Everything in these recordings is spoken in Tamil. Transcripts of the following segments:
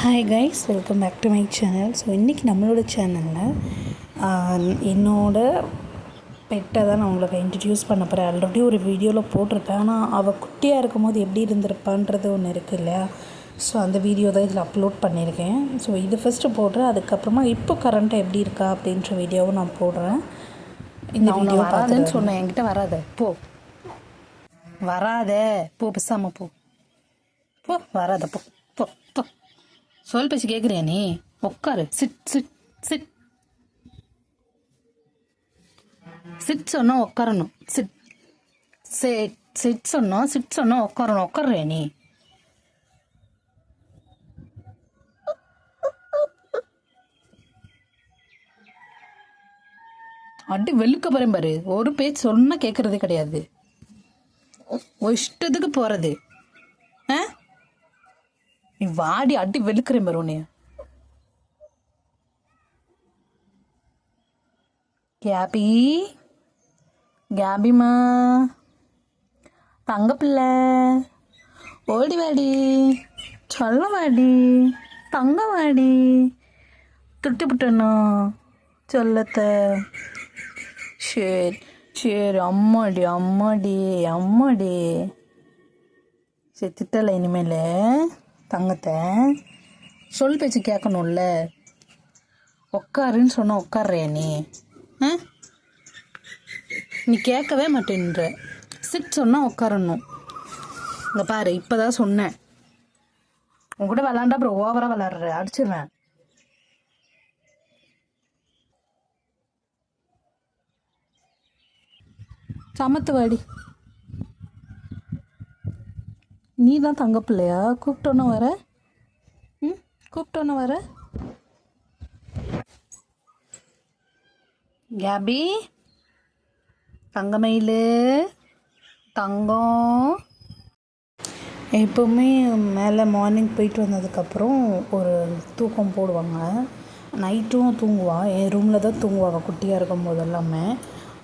Hi guys, welcome back to my channel. So இன்றைக்கி நம்மளோட சேனலில் என்னோட பெட்டை தான் நான் உங்களுக்கு இன்ட்ரடியூஸ் பண்ண போகிறேன். ஆல்ரெடி ஒரு வீடியோவில் போட்டிருப்பேன். ஆனால் அவள் குட்டியாக இருக்கும் போது எப்படி இருந்திருப்பான்றது ஒன்று இருக்குது இல்லையா? ஸோ அந்த வீடியோ தான் இதில் அப்லோட் பண்ணியிருக்கேன். ஸோ இது ஃபஸ்ட்டு போடுறேன். அதுக்கப்புறமா இப்போ கரண்ட்டாக எப்படி இருக்கா அப்படின்ற வீடியோவும் நான் போடுறேன். இந்த வீடியோ வராதுன்னு சொன்னேன், என்கிட்ட வராத போ, வராத போ, பேசாம போ போ, வராத போ போ போ. சொல் பேச்சு கேட்குறியா நீ? உட்காரு, சிட் சிட் சிட் சிட் சொன்னோம் உட்காரணும். சிட் சிட் சிட் சொன்னோம் உட்காரணும். உட்கார்றியா நீ? அடி வெளுக்க போறேன் பாரு. ஒரு பேச்சு சொன்னா கேட்கறதே கிடையாது. இஷ்டத்துக்கு போறது. நீ வாடி, அடி வெளுக்கிறேன் பாரு உன்னைய. கேபி, கேபிமா, தங்க பிள்ளை, ஓடி வாடி, சொல்ல வாடி, தங்க வாடி, துட்டி புட்டனோ சொல்லத்த. சரி சரி, அம்மாடி அம்மாடி அம்மாடி. சரி, திட்டலை இனிமேல் தங்கத்தை. சொல் பேச்சு கேட்கணும்ல. உட்காருன்னு சொன்ன உட்கார்றியா நீ? நீ கேட்கவே மாட்டேன்ற. சிட் சொன்னா உட்காரணும். இங்கே பாரு, இப்போதான் சொன்னேன். உன் கூட விளாண்டா அப்புறம் ஓவராக விளாடுற, அடிச்சிடுறேன். சமத்து வாடி. நீ தான் தங்க பிள்ளையா? கூப்பிட்டோன்னு வர? கூப்பிட்டோன்னு வர? கேபி, தங்கமயில், தங்கம். எப்போவுமே மேலே மார்னிங் போயிட்டு வந்ததுக்கப்புறம் ஒரு தூக்கம் போடுவாங்க. நைட்டும் தூங்குவாள். என் ரூமில் தான் தூங்குவாங்க குட்டியாக இருக்கும் போது எல்லாமே.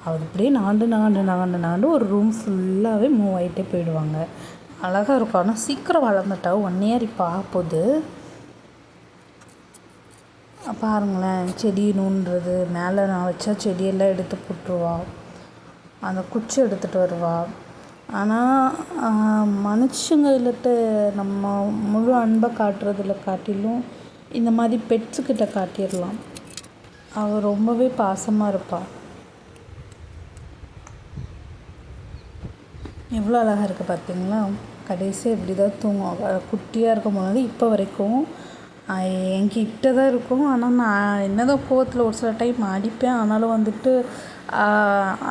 அது அப்படியே நாண்டு ஒரு ரூம் ஃபுல்லாகவே மூவ் ஆகிட்டே போயிடுவாங்க. அழகாக இருக்கும். ஆனால் சீக்கிரம் வளர்ந்துட்டா. 1 year இப்போ ஆகுது. பாருங்களேன், செடி நோண்டுறது. மேலே நான் வச்சா செடியெல்லாம் எடுத்து போட்டுருவா. அந்த குச்சி எடுத்துகிட்டு வருவா. ஆனால் மனுஷங்கள்கிட்ட நம்ம முழு அன்பை காட்டுறதில் காட்டிலும் இந்த மாதிரி பெட்ஸுக்கிட்ட காட்டிடலாம். அவள் ரொம்பவே பாசமாக இருப்பாள். எவ்வளோ அழகாக இருக்குது பார்த்தீங்களா? கடைசியாக இப்படி தான் தூங்கும். குட்டியாக இருக்கும் போது இப்போ வரைக்கும் என்கிட்ட தான் இருக்கும். ஆனால் நான் என்னதான் கோவத்தில் ஒரு சில டைம் அடிப்பேன். ஆனாலும் வந்துட்டு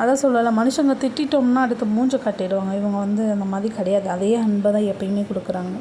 அதான் சொல்லலை, மனுஷங்க திட்டோம்னா அடுத்து மூஞ்ச காட்டிடுவாங்க. இவங்க அந்த மாதிரி கிடையாது. அதே அன்பை தான் எப்பயுமே கொடுக்குறாங்க.